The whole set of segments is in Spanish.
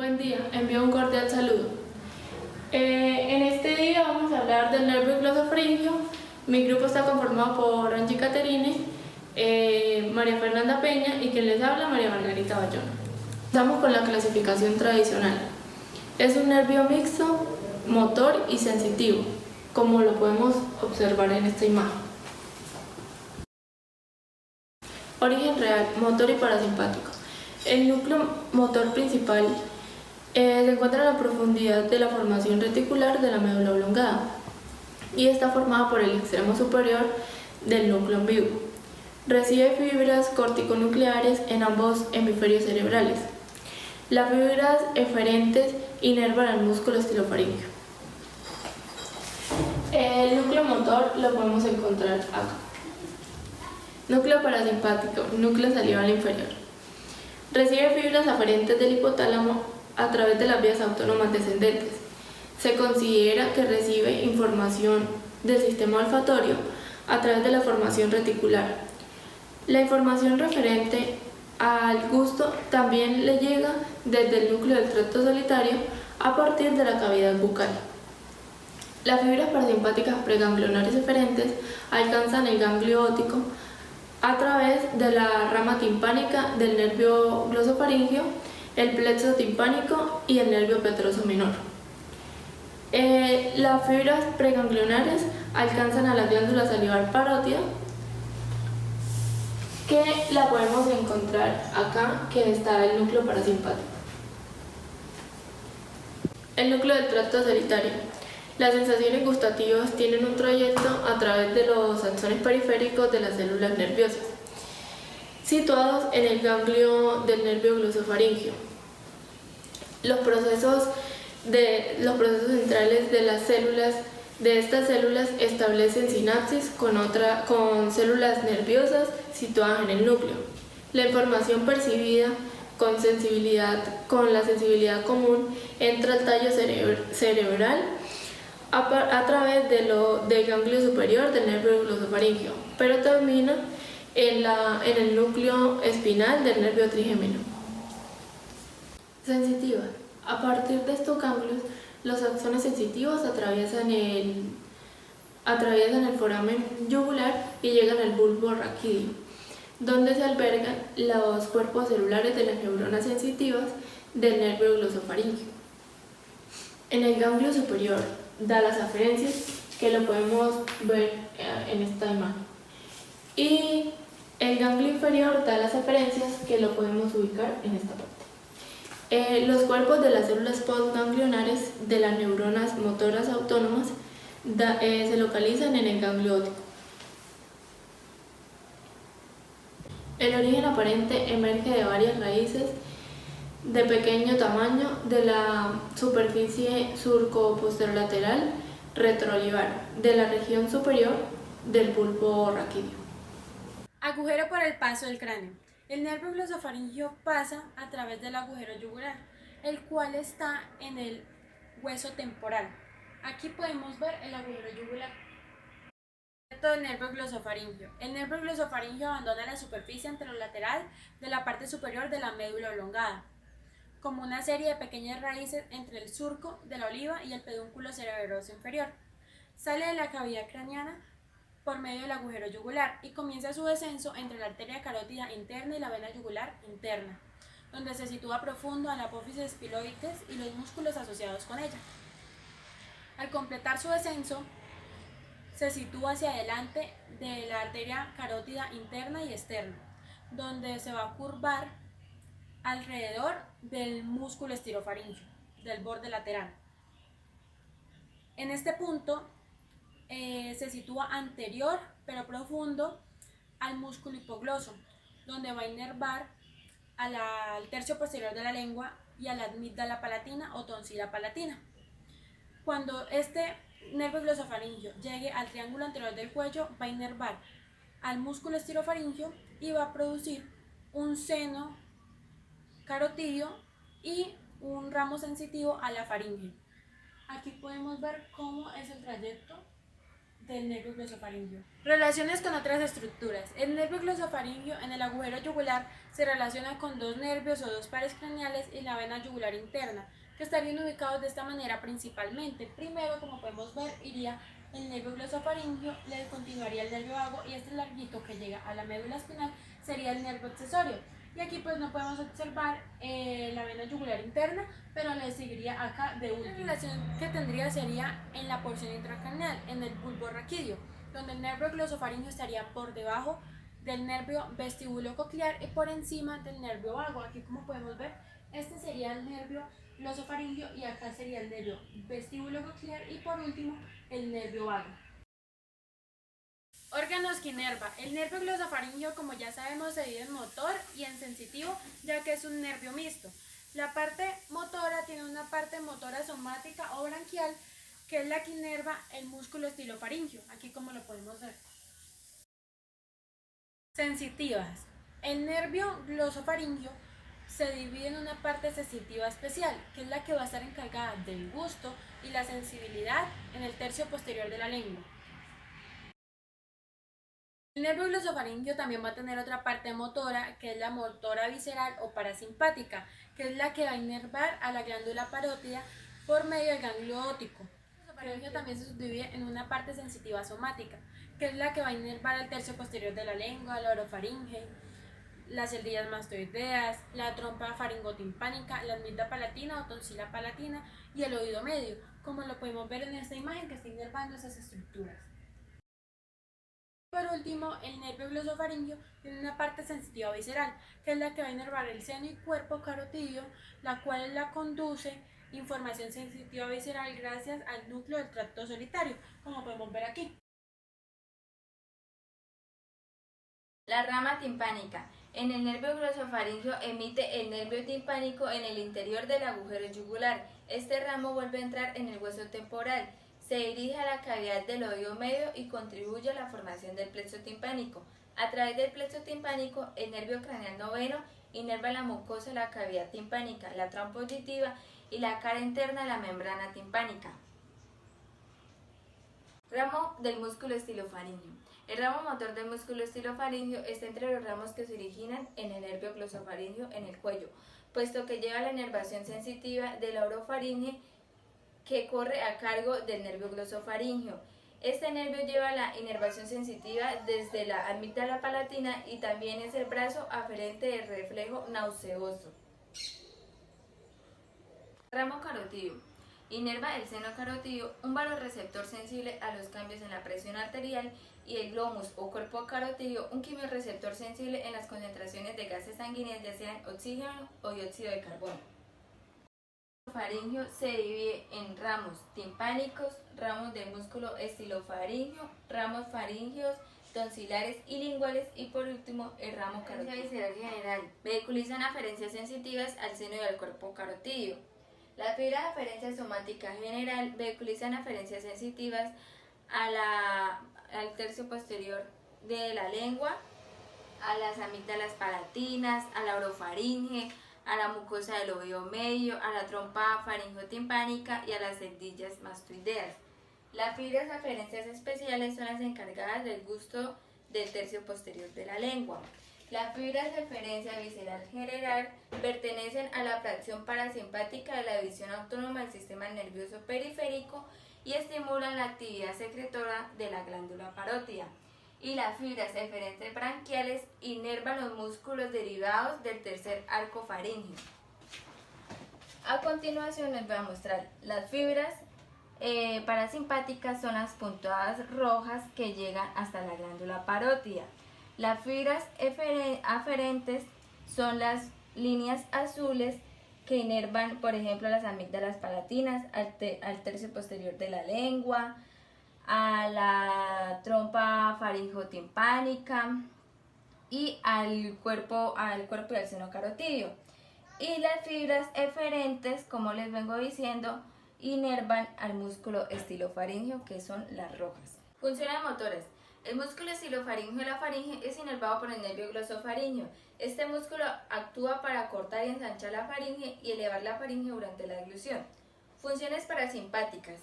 Buen día, envío un cordial saludo. En este día vamos a hablar del nervio glosofaringeo. Mi grupo está conformado por Angie Caterine, María Fernanda Peña y quien les habla, María Margarita Bayona. Empezamos con la clasificación tradicional. Es un nervio mixto, motor y sensitivo, como lo podemos observar en esta imagen. Origen real, motor y parasimpático. El núcleo motor principal se encuentra a la profundidad de la formación reticular de la médula oblongada y está formada por el extremo superior del núcleo en vivo. Recibe fibras corticonucleares en ambos hemisferios cerebrales. Las fibras eferentes inervan al músculo estilofaringeo. El núcleo motor lo podemos encontrar acá. Núcleo parasimpático, núcleo salival inferior. Recibe fibras aferentes del hipotálamo a través de las vías autónomas descendentes. Se considera que recibe información del sistema olfatorio a través de la formación reticular. La información referente al gusto también le llega desde el núcleo del tracto solitario a partir de la cavidad bucal. Las fibras parasimpáticas preganglionares eferentes alcanzan el ganglio óptico a través de la rama timpánica del nervio glosofaringeo, el plexo timpánico y el nervio petroso menor. Las fibras preganglionares alcanzan a la glándula salivar parótida, que la podemos encontrar acá, que está el núcleo parasimpático. El núcleo del tracto solitario. Las sensaciones gustativas tienen un trayecto a través de los axones periféricos de las células nerviosas, situados en el ganglio del nervio glosofaringeo. Los procesos centrales de estas células establecen sinapsis con células nerviosas situadas en el núcleo. La información percibida con la sensibilidad común entra al tallo cerebral a través del ganglio superior del nervio glosofaringeo, pero termina en el núcleo espinal del nervio trigémino. Sensitiva. A partir de estos ganglios, los axones sensitivos atraviesan el foramen yugular y llegan al bulbo raquídeo, donde se albergan los cuerpos celulares de las neuronas sensitivas del nervio glosofaringeo. En el ganglio superior da las aferencias, que lo podemos ver en esta imagen, y el ganglio inferior da las aferencias, que lo podemos ubicar en esta parte. Los cuerpos de las células postganglionares de las neuronas motoras autónomas se localizan en el ganglio óptico. El origen aparente emerge de varias raíces de pequeño tamaño de la superficie surco-posterolateral retroolivar de la región superior del bulbo raquídeo. Agujero por el paso del cráneo. El nervio glosofaringeo pasa a través del agujero yugular, el cual está en el hueso temporal. Aquí podemos ver el agujero yugular del nervio glosofaringeo. El nervio glosofaringeo abandona la superficie anterolateral de la parte superior de la médula oblongada, como una serie de pequeñas raíces entre el surco de la oliva y el pedúnculo cerebroso inferior. Sale de la cavidad craneana por medio del agujero yugular y comienza su descenso entre la arteria carótida interna y la vena yugular interna, donde se sitúa profundo a la apófisis espiloides y los músculos asociados con ella. Al completar su descenso, se sitúa hacia adelante de la arteria carótida interna y externa, donde se va a curvar alrededor del músculo estilofaringeo, del borde lateral. En este punto se sitúa anterior pero profundo al músculo hipogloso, donde va a inervar al tercio posterior de la lengua y a la amígdala palatina o tonsila palatina. Cuando este nervio glosofaringeo llegue al triángulo anterior del cuello, va a inervar al músculo estilofaringeo y va a producir un seno carotidio y un ramo sensitivo a la faringe. Aquí podemos ver cómo es el trayecto del nervio glosofaringio. Relaciones con otras estructuras. El nervio glosofaringio en el agujero yugular se relaciona con dos nervios o dos pares craneales y la vena yugular interna, que estarían ubicados de esta manera principalmente. Primero, como podemos ver, iría el nervio glosofaringio, le continuaría el nervio vago y este larguito que llega a la médula espinal sería el nervio accesorio. Y aquí pues no podemos observar la vena yugular interna, pero le seguiría acá de último. La relación que tendría sería en la porción intracraneal, en el bulbo raquídeo, donde el nervio glosofaringio estaría por debajo del nervio vestibulococlear y por encima del nervio vago. Aquí como podemos ver, este sería el nervio glosofaringio y acá sería el nervio vestibulococlear y por último el nervio vago. Órganos que inerva. El nervio glosofaringio, como ya sabemos, se divide en motor y en sensitivo, ya que es un nervio mixto. La parte motora tiene una parte motora somática o branquial, que es la que inerva el músculo estilofaringio, aquí como lo podemos ver. Sensitivas. El nervio glosofaringio se divide en una parte sensitiva especial, que es la que va a estar encargada del gusto y la sensibilidad en el tercio posterior de la lengua. El nervio glosofaringio también va a tener otra parte motora, que es la motora visceral o parasimpática, que es la que va a inervar a la glándula parótida por medio del ganglio óptico. El glosofaringio también se subdivide en una parte sensitiva somática, que es la que va a inervar al tercio posterior de la lengua, la orofaringe, las celdillas mastoideas, la trompa faringotimpánica, la almilda palatina o tonsila palatina y el oído medio, como lo podemos ver en esta imagen que está inervando esas estructuras. Por último, el nervio glosofaringio tiene una parte sensitiva visceral, que es la que va a inervar el seno y cuerpo carotidio, la cual la conduce información sensitiva visceral gracias al núcleo del tracto solitario, como podemos ver aquí. La rama timpánica. En el nervio glosofaringio emite el nervio timpánico en el interior del agujero yugular. Este ramo vuelve a entrar en el hueso temporal. Se dirige a la cavidad del oído medio y contribuye a la formación del plexo timpánico. A través del plexo timpánico, el nervio craneal noveno inerva la mucosa de la cavidad timpánica, la trompa auditiva y la cara interna de la membrana timpánica. Ramo del músculo estilofaringio. El ramo motor del músculo estilofaringio está entre los ramos que se originan en el nervio glosofaringio en el cuello, puesto que lleva la inervación sensitiva de la orofaringe que corre a cargo del nervio glosofaringio. Este nervio lleva la inervación sensitiva desde la amígdala palatina y también es el brazo aferente del reflejo nauseoso. Ramo carotidio. Inerva el seno carotidio, un vasoreceptor sensible a los cambios en la presión arterial, y el glomus o cuerpo carotidio, un quimiorreceptor sensible en las concentraciones de gases sanguíneos, ya sean oxígeno o dióxido de carbono. El faringio se divide en ramos timpánicos, ramos del músculo estilofaringio, ramos faringios, tonsilares y linguales y por último el ramo carotidio. Visceral general. Vehiculizan aferencias sensitivas al seno y al cuerpo carotidio. Las fibras de aferencia somática general vehiculizan aferencias sensitivas al tercio posterior de la lengua, a las amígdalas palatinas, a la orofaringe, a la mucosa del oído medio, a la trompa faringotimpánica y a las celdillas mastoideas. Las fibras de aferencias especiales son las encargadas del gusto del tercio posterior de la lengua. Las fibras de aferencia visceral general pertenecen a la fracción parasimpática de la división autónoma del sistema nervioso periférico y estimulan la actividad secretora de la glándula parótida. Y las fibras eferentes branquiales inervan los músculos derivados del tercer arco faríngeo. A continuación les voy a mostrar las fibras parasimpáticas, son las puntadas rojas que llegan hasta la glándula parótida. Las fibras aferentes son las líneas azules que inervan, por ejemplo, las amígdalas palatinas, al tercio posterior de la lengua, a la trompa faringotimpánica y al cuerpo y al seno carotidio. Y las fibras eferentes, como les vengo diciendo, inervan al músculo estilofaringio, que son las rojas. Funciones motoras. El músculo estilofaringio de la faringe es inervado por el nervio glosofaringio. Este músculo actúa para cortar y ensanchar la faringe y elevar la faringe durante la deglución. Funciones parasimpáticas.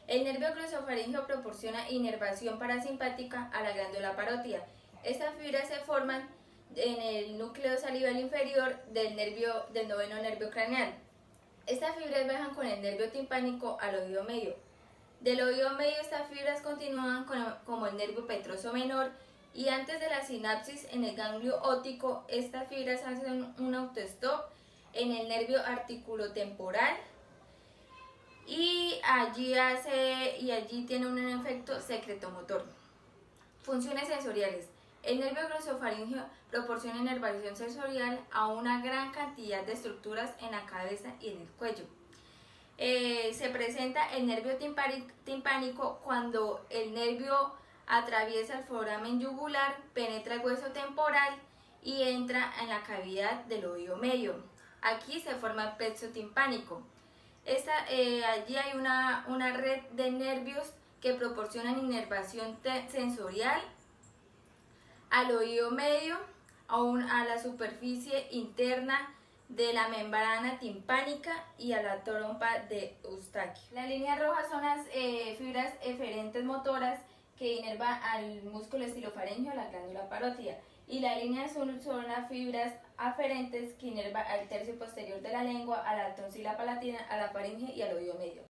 El nervio glosofaríngeo proporciona inervación parasimpática a la glándula parótida. Estas fibras se forman en el núcleo salival inferior del noveno nervio craneal. Estas fibras viajan con el nervio timpánico al oído medio. Del oído medio estas fibras continúan como el nervio petroso menor y antes de la sinapsis en el ganglio óptico, estas fibras hacen un autostop en el nervio articulotemporal y allí tiene un efecto secretomotor. Funciones sensoriales. El nervio glosofaríngeo proporciona inervación sensorial a una gran cantidad de estructuras en la cabeza y en el cuello. Se presenta el nervio timpánico cuando el nervio atraviesa el foramen yugular, penetra el hueso temporal y entra en la cavidad del oído medio. Aquí se forma el plexo timpánico. Allí hay una red de nervios que proporcionan inervación sensorial al oído medio, a la superficie interna de la membrana timpánica y a la trompa de Eustaquio. La línea roja son las fibras eferentes motoras que inervan al músculo estilofaringeo, la glándula parótida, y la línea azul son las fibras aferentes que inervan al tercio posterior de la lengua, a la tonsila palatina, a la faringe y al oído medio.